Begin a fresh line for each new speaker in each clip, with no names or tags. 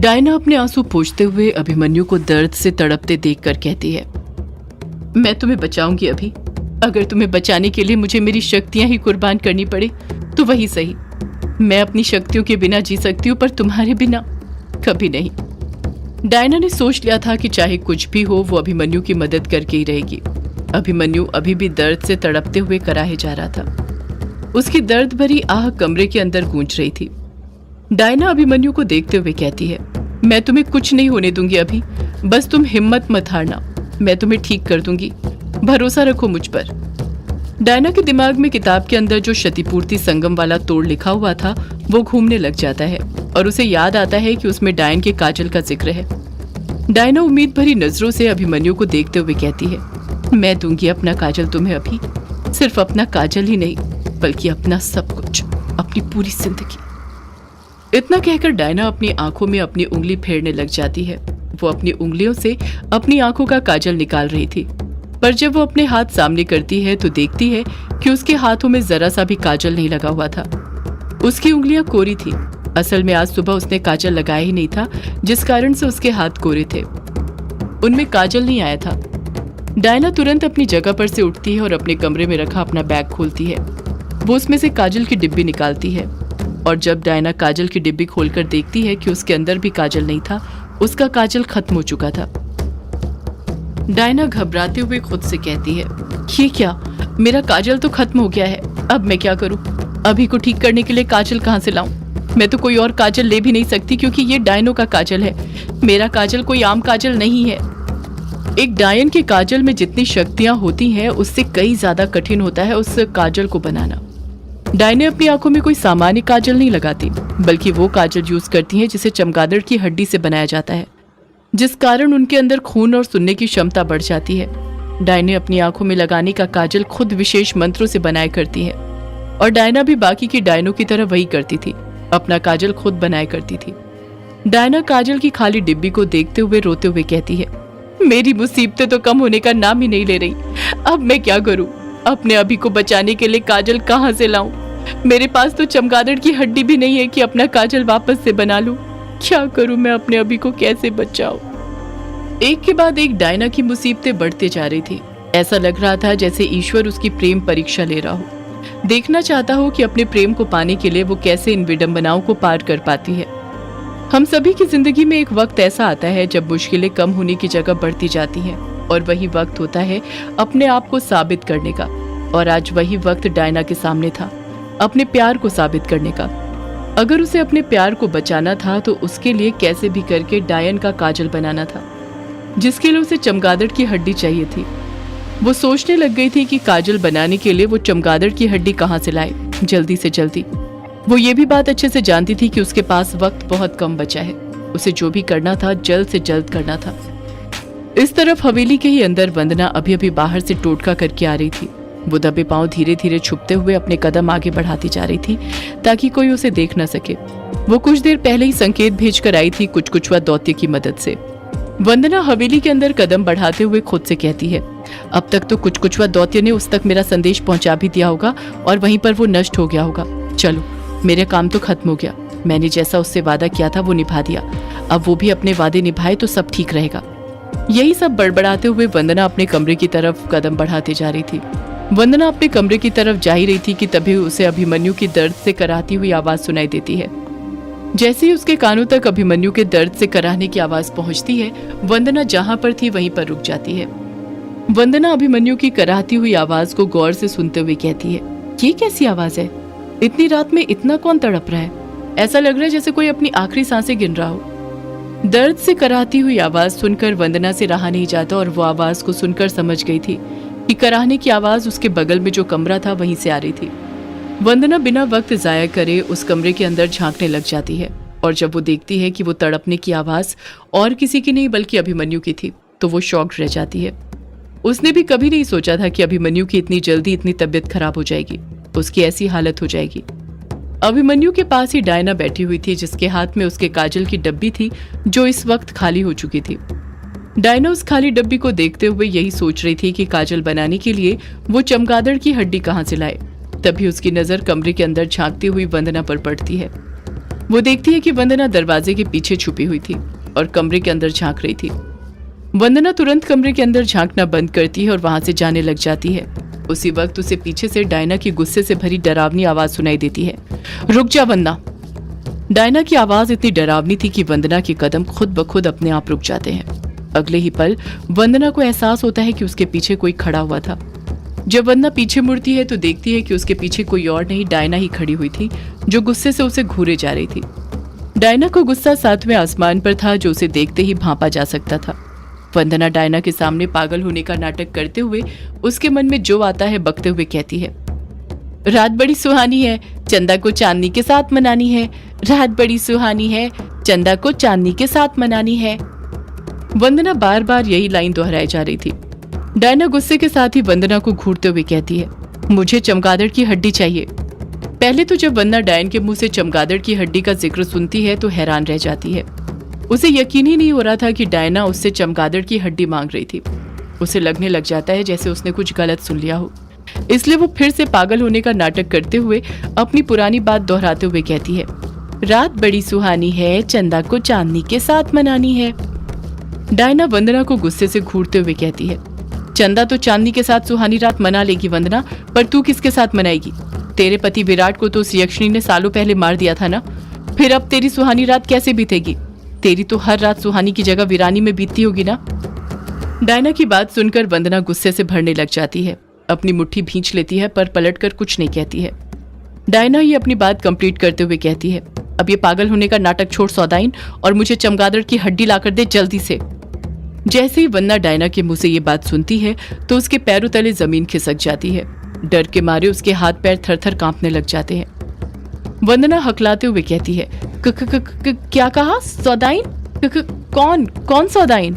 Diana अपने आंसू पोंछते हुए अभिमन्यु को दर्द से तड़पते देखकर कहती है, मैं तुम्हें बचाऊंगी अभी। अगर तुम्हें बचाने के लिए मुझे मेरी शक्तियां ही कुर्बान करनी पड़े तो वही सही। मैं अपनी शक्तियों के बिना जी सकती हूँ, पर तुम्हारे बिना कभी नहीं। डायना ने सोच लिया था कि चाहे कुछ भी हो वो अभिमन्यु की मदद करके ही रहेगी। अभिमन्यु अभी भी दर्द से तड़पते हुए कराहे जा रहा था। उसकी दर्द भरी आह कमरे के अंदर गूंज रही थी। डायना अभिमन्यु को देखते हुए कहती है, मैं तुम्हें कुछ नहीं होने दूंगी अभी, बस तुम हिम्मत मत हारना। मैं तुम्हें ठीक कर दूंगी, भरोसा रखो मुझ पर। डायना के दिमाग में किताब के अंदर जो क्षतिपूर्ति संगम वाला तोड़ लिखा हुआ था वो घूमने लग जाता है और उसे याद आता है कि उसमें डायन के काजल का जिक्र है। डायना उम्मीद भरी नजरों से अभिमन्यु को देखते हुए कहती है, मैं दूंगी अपना काजल तुम्हें अभी। सिर्फ अपना काजल ही नहीं बल्कि अपना सब कुछ, अपनी पूरी जिंदगी। इतना कहकर डायना अपनी आंखों में अपनी उंगली फेरने लग जाती है। वो अपनी उंगलियों से अपनी आंखों का काजल निकाल रही थी, पर जब वो अपने हाथ सामने करती है तो देखती है कि उसके हाथों में जरा सा भी काजल नहीं लगा हुआ था। उसकी उंगलियां कोरी थी। असल में आज सुबह उसने काजल लगाया ही नहीं था, जिस कारण से उसके हाथ कोरे थे। उनमें काजल नहीं आया था। डायना तुरंत अपनी जगह पर से उठती है और अपने कमरे में रखा अपना बैग खोलती है। वो उसमें से काजल की डिब्बी निकालती है और जब डायना काजल की डिब्बी खोलकर देखती है कि उसके अंदर भी काजल नहीं था, उसका काजल खत्म हो चुका था। डायना घबराते हुए खुद से कहती है, ये क्या, मेरा काजल तो खत्म हो गया है। अब मैं क्या करूं? अभी को ठीक करने के लिए काजल कहां से लाऊं? मैं तो कोई और काजल ले भी नहीं सकती क्योंकि ये डायनो का काजल है। मेरा काजल कोई आम काजल नहीं है। एक डायन के काजल में जितनी शक्तियां होती हैं उससे कई ज्यादा कठिन होता है उस काजल को बनाना। डायने अपनी आंखों में कोई सामान्य काजल नहीं लगाती, बल्कि वो काजल यूज करती हैं जिसे चमगादड़ की हड्डी से बनाया जाता है, जिस कारण उनके अंदर खून और सुनने की क्षमता बढ़ जाती है। डायने अपनी आंखों में लगाने का काजल खुद विशेष मंत्रों से बनाया करती है और डायना भी बाकी की डायनों की तरह वही करती थी, अपना काजल खुद बनाया करती थी। डायना काजल की खाली डिब्बी को देखते हुए रोते हुए कहती है, मेरी मुसीबतें तो कम होने का नाम ही नहीं ले रही। अब मैं क्या करूं? अपने अभी को बचाने के लिए काजल कहां से लाऊं? मेरे पास तो चमगादड़ की हड्डी भी नहीं है कि अपना काजल वापस से बना लूं। क्या करूं मैं? अपने अभी को कैसे बचाऊं? एक के बाद एक डायना की मुसीबतें बढ़ते जा रही थी। ऐसा लग रहा था जैसे ईश्वर उसकी प्रेम परीक्षा ले रहा हो, देखना चाहता हो कि अपने प्रेम को पाने के लिए वो कैसे इन विडंबनाओं को पार कर पाती है। हम सभी की जिंदगी में एक वक्त ऐसा आता है जब मुश्किलें कम होने की जगह बढ़ती जाती हैं और वही वक्त होता है अपने आप को साबित करने का। और आज वही वक्त डायना के सामने था, अपने प्यार को साबित करने का। अगर उसे अपने प्यार को बचाना था तो उसके लिए कैसे भी करके डायन का काजल बनाना था, जिसके लिए उसे चमगादड़ की हड्डी चाहिए थी। वो सोचने लग गई थी कि काजल बनाने के लिए वो चमगादड़ की हड्डी कहाँ से लाए, जल्दी से जल्दी। वो ये भी बात अच्छे से जानती थी कि उसके पास वक्त बहुत कम बचा है। उसे जो भी करना था जल्द से जल्द करना था। इस तरफ हवेली के ही अंदर वंदना अभी अभी बाहर से टोटका करके आ रही थी। वो दबे पांव धीरे धीरे छुपते हुए अपने कदम आगे बढ़ाती जा रही थी ताकि कोई उसे देख न सके। वो कुछ देर पहले ही संकेत भेजकर आई थी कुछ दौत्य की मदद से। वंदना हवेली के अंदर कदम बढ़ाते हुए खुद से कहती है, अब तक तो कुछ दौत्य ने उस तक मेरा संदेश पहुंचा भी दिया होगा और वहीं पर वो नष्ट हो गया होगा। चलो, मेरा काम तो खत्म हो गया। मैंने जैसा उससे वादा किया था वो निभा दिया। अब वो भी अपने वादे निभाए तो सब ठीक रहेगा। यही सब बड़बड़ाते हुए वंदना अपने कमरे की तरफ कदम बढ़ाते जा रही थी। वंदना अपने कमरे की तरफ जा ही रही थी कि तभी उसे अभिमन्यु की दर्द से कराहती हुई आवाज सुनाई देती है। जैसे ही उसके कानों तक अभिमन्यु के दर्द से कराहने की आवाज पहुंचती है, वंदना जहां पर थी वहीं पर रुक जाती है। वंदना अभिमन्यु की कराहती हुई आवाज को गौर से सुनते हुए कहती है, ये कैसी आवाज है? इतनी रात में इतना कौन तड़प रहा है? ऐसा लग रहा है जैसे कोई अपनी आखिरी सांसें गिन रहा हो। दर्द से कराहती हुई आवाज सुनकर वंदना से रहा नहीं जाता और वो आवाज को सुनकर समझ गई थी कि कराहने की आवाज उसके बगल में जो कमरा था वहीं से आ रही थी। वंदना बिना वक्त जाया करे उस कमरे के अंदर झांकने लग जाती है और जब वो देखती है कि वो तड़पने की आवाज और किसी की नहीं बल्कि अभिमन्यु की थी तो वो शॉक्ड रह जाती है। उसने भी कभी नहीं सोचा था कि अभिमन्यु की इतनी जल्दी इतनी तबीयत खराब हो जाएगी, उसकी ऐसी हालत हो जाएगी। अभिमन्यु के पास ही डायना बैठी हुई थी जिसके हाथ में उसके काजल की डब्बी थी जो इस वक्त खाली हो चुकी थी। डायना उस खाली डब्बी को देखते हुए यही सोच रही थी कि काजल बनाने के लिए वो चमगादड़ की हड्डी कहाँ से लाए। तभी उसकी नजर कमरे के अंदर झांकती हुई वंदना पर पड़ती है। वो देखती है कि वंदना दरवाजे के पीछे छुपी हुई थी और कमरे के अंदर झांक रही थी। वंदना तुरंत कमरे के अंदर झांकना बंद करती है और वहां से जाने लग जाती है। उसी वक्त उसे पीछे से डायना की गुस्से से भरी डरावनी आवाज सुनाई देती है। रुक जा वंदना। डायना की आवाज इतनी डरावनी थी कि वंदना के कदम खुद ब खुद अपने आप रुक जाते हैं। अगले ही पल वंदना को एहसास होता है कि उसके पीछे कोई खड़ा हुआ था। जब वंदना पीछे मुड़ती है तो देखती है कि उसके पीछे कोई और नहीं, डायना ही खड़ी हुई थी जो गुस्से से उसे घूरे जा रही थी। डायना को गुस्सा 7वें आसमान पर था जो उसे देखते ही भांपा जा सकता था। वंदना डायना के सामने पागल होने का नाटक करते हुए उसके मन में जो आता है बकते हुए कहती है, रात बड़ी सुहानी है, चंदा को चांदनी के साथ मनानी है। रात बड़ी सुहानी है, चंदा को चांदनी के साथ मनानी है। वंदना बार बार यही लाइन दोहराई जा रही थी। डायना गुस्से के साथ ही वंदना को घूरते हुए कहती है, मुझे चमगादड़ की हड्डी चाहिए। पहले तो जब वंदना डायन के मुंह से चमगादड़ की हड्डी का जिक्र सुनती है तो हैरान रह जाती है। उसे यकीन ही नहीं हो रहा था कि डायना उससे चमगादड़ की हड्डी मांग रही थी। उसे लगने लग जाता है जैसे उसने कुछ गलत सुन लिया हो। इसलिए वो फिर से पागल होने का नाटक करते हुए अपनी पुरानी बात दोहराते हुए कहती है, रात बड़ी सुहानी है, चंदा को चांदनी के साथ मनानी है। डायना वंदना को गुस्से से घूरते हुए कहती है, चंदा तो चांदनी के साथ सुहानी रात मना लेगी वंदना, पर तू किसके साथ मनाएगी? तेरे पति विराट को तो उस यक्षिणी ने सालों पहले मार दिया था ना, फिर अब तेरी सुहानी रात कैसे बीतेगी? तेरी तो हर रात सुहानी की जगह वीरानी में बीतती होगी ना। डायना की बात सुनकर वंदना गुस्से से भरने लग जाती है। अपनी मुट्ठी भींच लेती है पर पलटकर कुछ नहीं कहती है। डायना ये अपनी बात कंप्लीट करते हुए कहती है, अब ये पागल होने का नाटक छोड़ सौदाइन और मुझे चमगादड़ की हड्डी लाकर दे जल्दी से। जैसे ही वंदना डायना के मुंह से ये बात सुनती है तो उसके पैरों तले जमीन खिसक जाती है। डर के मारे उसके हाथ पैर थर-थर कांपने लग जाते हैं। वंदना हकलाते हुए कहती है, क्या कहा? सौदाइन? कौन सौदाइन?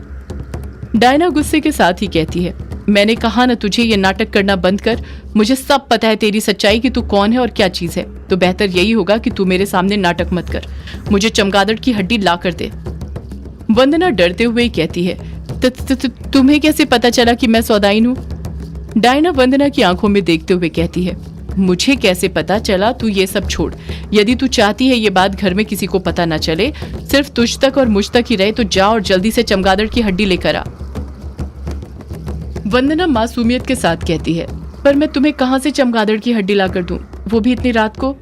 डायना गुस्से के साथ ही कहती है, मैंने कहा ना तुझे ये नाटक करना बंद कर। मुझे सब पता है तेरी सच्चाई कि तू कौन है और क्या चीज है। तो बेहतर यही होगा कि तू मेरे सामने नाटक मत कर। मुझे चमगादड़ की हड्डी ला कर दे। वंदना डरते हुए कहती है, तुम्हें कैसे पता चला कि मैं सौदाइन हूँ? डायना वंदना की आंखों में देखते हुए कहती है, मुझे कैसे पता चला? तू ये सब छोड़। यदि तू चाहती है ये बात घर में किसी को पता ना चले, सिर्फ तुझ तक और मुझ तक ही रहे, तो जा और जल्दी से चमगादड़ की हड्डी लेकर आ। वंदना मासूमियत के साथ कहती है, पर मैं तुम्हें कहां से चमगादड़ की हड्डी लाकर दूं, वो भी इतनी रात को?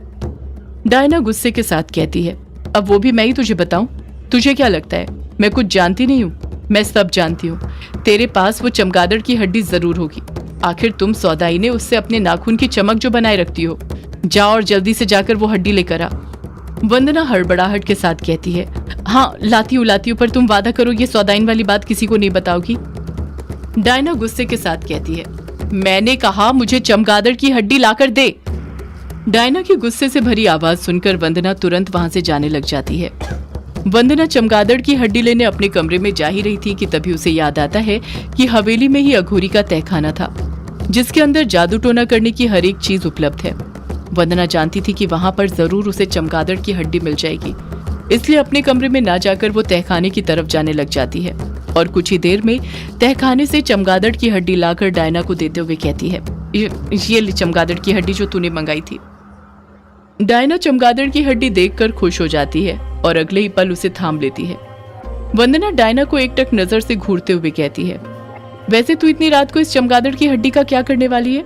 डायना गुस्से के साथ कहती है, अब वो भी मैं ही तुझे बताऊं? तुझे क्या लगता है मैं कुछ जानती नहीं हूँ? मैं सब जानती हूँ। तेरे पास वो चमगादड़ की हड्डी जरूर होगी। आखिर तुम सौदाई ने उससे अपने नाखून की चमक जो बनाए रखती हो। जा और जल्दी से जाकर वो हड्डी लेकर आ। वंदना हड़बड़ाहट के साथ कहती है, हाँ लाती हूँ, पर तुम वादा करो ये सौदाइन वाली बात किसी को नहीं बताओगी। डायना गुस्से के साथ कहती है, मैंने कहा मुझे चमगादड़ की हड्डी लाकर दे। डायना की गुस्से से भरी आवाज सुनकर वंदना तुरंत वहां से जाने लग जाती है। वंदना चमगादड़ की हड्डी लेने अपने कमरे में जा ही रही थी कि तभी उसे याद आता है कि हवेली में ही अघोरी का तहखाना था, जिसके अंदर जादू टोना करने की हर एक चीज उपलब्ध है। वंदना जानती थी कि वहां पर जरूर उसे चमगादड़ की हड्डी मिल जाएगी, इसलिए अपने कमरे में ना जाकर वो तहखाने की तरफ जाने लग जाती है और कुछ ही देर में तहखाने से चमगादड़ की हड्डी लाकर डायना को देते हुए कहती है, ये चमगादड़ की हड्डी जो तूने मंगाई थी। डायना चमगादड़ की हड्डी देखकर खुश हो जाती है और अगले ही पल उसे थाम लेती है। वंदना डायना को एकटक नजर से घूरते हुए कहती है, वैसे तू इतनी रात को इस चमगादड़ की हड्डी का क्या करने वाली है?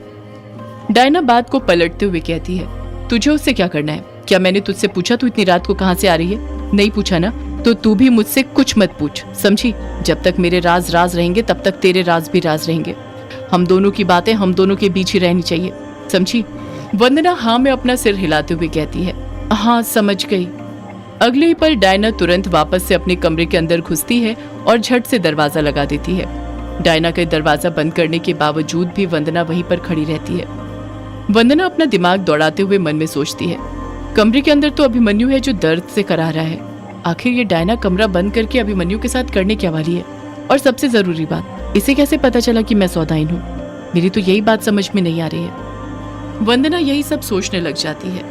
डायना बात को पलटते हुए कहती है, तुझे उससे क्या करना है? क्या मैंने तुझसे पूछा तू इतनी रात को कहां से आ रही है? नहीं पूछा ना, तो तू भी मुझसे कुछ मत पूछ, समझी? जब तक मेरे राज राज रहेंगे तब तक तेरे राज भी राज रहेंगे। हम दोनों की बातें हम दोनों के बीच ही रहनी चाहिए, समझी? वंदना हाँ में अपना सिर हिलाते हुए कहती है, हाँ समझ गई। अगले ही पल डायना तुरंत वापस से अपने कमरे के अंदर घुसती है और झट से दरवाजा लगा देती है। डायना का दरवाजा बंद करने के बावजूद भी वंदना वहीं पर खड़ी रहती है। वंदना अपना दिमाग दौड़ाते हुए मन में सोचती है, कमरे के अंदर तो अभिमन्यु है जो दर्द से करा रहा है। आखिर ये डायना कमरा बंद करके अभिमन्यु के साथ करने क्या वाली है? और सबसे जरूरी बात, इसे कैसे पता चला कि मैं सौदाइन हूँ? मेरी तो यही बात समझ में नहीं आ रही है। वंदना यही सब सोचने लग जाती है।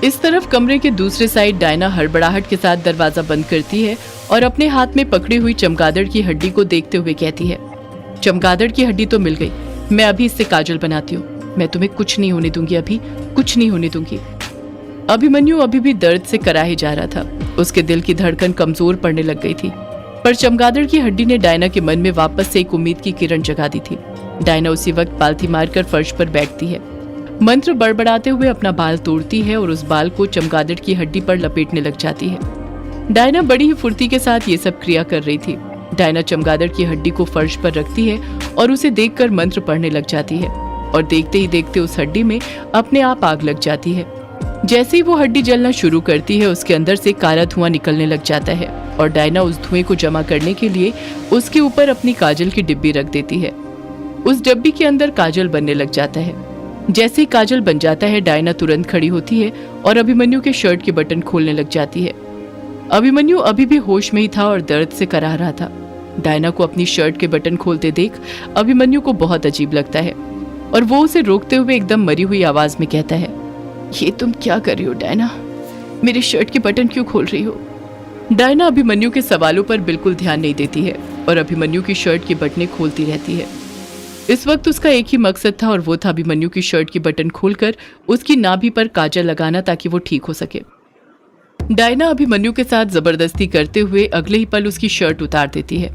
इस तरफ कमरे के दूसरे साइड डायना हड़बड़ाहट के साथ दरवाजा बंद करती है और अपने हाथ में पकड़ी हुई चमगादड़ की हड्डी को देखते हुए कहती है, चमगादड़ की हड्डी तो मिल गई, मैं अभी इससे काजल बनाती हूँ। मैं तुम्हें कुछ नहीं होने दूंगी, अभी कुछ नहीं होने दूंगी। अभिमन्यु अभी भी दर्द से कराहे जा रहा था। उसके दिल की धड़कन कमजोर पड़ने लग गई थी, पर चमगादड़ की हड्डी ने डायना के मन में वापस से एक उम्मीद की किरण जगा दी थी। डायना उसी वक्त पालथी मारकर फर्श पर बैठती है, मंत्र बड़बड़ाते हुए अपना बाल तोड़ती है और उस बाल को चमगादड़ की हड्डी पर लपेटने लग जाती है। डायना बड़ी ही फुर्ती के साथ ये सब क्रिया कर रही थी। डायना चमगादड़ की हड्डी को फर्श पर रखती है और उसे देखकर मंत्र पढ़ने लग जाती है, और देखते ही देखते उस हड्डी में अपने आप आग लग जाती है। जैसे ही वो हड्डी जलना शुरू करती है, उसके अंदर से काला धुआं निकलने लग जाता है और डायना उस धुएं को जमा करने के लिए उसके ऊपर अपनी काजल की डिब्बी रख देती है। उस डिब्बी के अंदर काजल बनने लग जाता है। जैसे ही काजल बन जाता है, डायना तुरंत खड़ी होती है और अभिमन्यु के शर्ट के बटन खोलने लग जाती है। अभिमन्यु अभी भी होश में ही था और दर्द से कराह रहा था। डायना को अपनी शर्ट के बटन खोलते देख अभिमन्यु को बहुत अजीब लगता है और वो उसे रोकते हुए एकदम मरी हुई आवाज में कहता है, ये तुम क्या कर रही हो डायना? मेरे शर्ट के बटन क्यों खोल रही हो? डायना अभिमन्यु के सवालों पर बिल्कुल ध्यान नहीं देती है और अभिमन्यु की शर्ट की बटनें खोलती रहती है। इस वक्त उसका एक ही मकसद था और वो था अभिमन्यु की शर्ट की बटन खोलकर उसकी नाभि पर काजल लगाना ताकि वो ठीक हो सके। डायना अभिमन्यु के साथ जबरदस्ती करते हुए अगले ही पल उसकी शर्ट उतार देती है।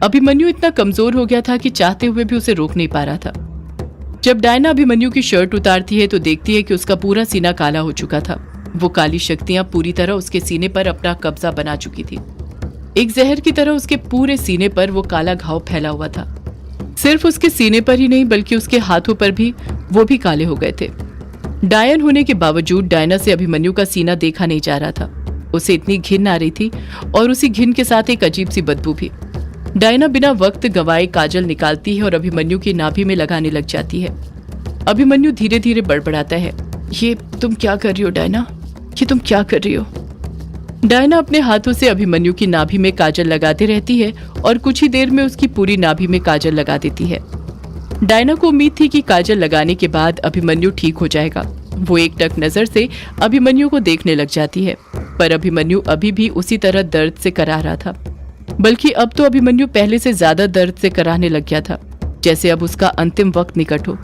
अभिमन्यु इतना कमजोर हो गया था कि चाहते हुए भी उसे रोक नहीं पा रहा था। जब डायना अभिमन्यु की शर्ट उतारती है तो देखती है कि उसका पूरा सीना काला हो चुका था। वो काली शक्तियां पूरी तरह उसके सीने पर अपना कब्जा बना चुकी थी। एक जहर की तरह उसके पूरे सीने पर वो काला घाव फैला हुआ था। सिर्फ उसके सीने पर ही नहीं बल्कि उसके हाथों पर भी वो भी काले हो गए थे। डायन होने के बावजूद डायना से अभिमन्यु का सीना देखा नहीं जा रहा था। उसे इतनी घिन आ रही थी और उसी घिन के साथ एक अजीब सी बदबू भी। डायना बिना वक्त गवाए काजल निकालती है और अभिमन्यु की नाभि में लगाने लग जाती है। अभिमन्यु धीरे धीरे बड़बड़ाता है, ये तुम क्या कर रही हो डायना? ये तुम क्या कर रही हो? डायना अपने हाथों से अभिमन्यु की नाभि में काजल लगाती रहती है और कुछ ही देर में उसकी पूरी नाभि में काजल लगा देती है। डायना को उम्मीद थी कि काजल लगाने के बाद अभिमन्यु ठीक हो जाएगा। वो एक टक नजर से अभिमन्यु को देखने लग जाती है, पर अभिमन्यु अभी भी उसी तरह दर्द से कराह रहा था। बल्कि अब तो अभिमन्यु पहले से ज्यादा दर्द से कराहने लग गया था, जैसे अब उसका अंतिम वक्त निकट हो।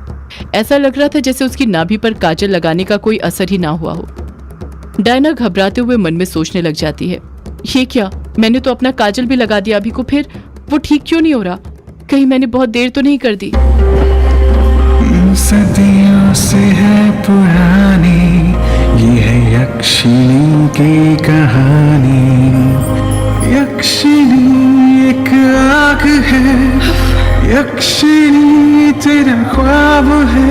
ऐसा लग रहा था जैसे उसकी नाभि पर काजल लगाने का कोई असर ही ना हुआ हो। डायना घबराते हुए मन में सोचने लग जाती है, ये क्या, मैंने तो अपना काजल भी लगा दिया अभी को, फिर वो ठीक क्यों नहीं हो रहा? कहीं मैंने बहुत देर तो नहीं कर दी?
सदियों से है पुरानी ये है यक्षिणी की कहानी। यक्षिणी एक आग है, यक्षिणी तेरा ख्वाब है,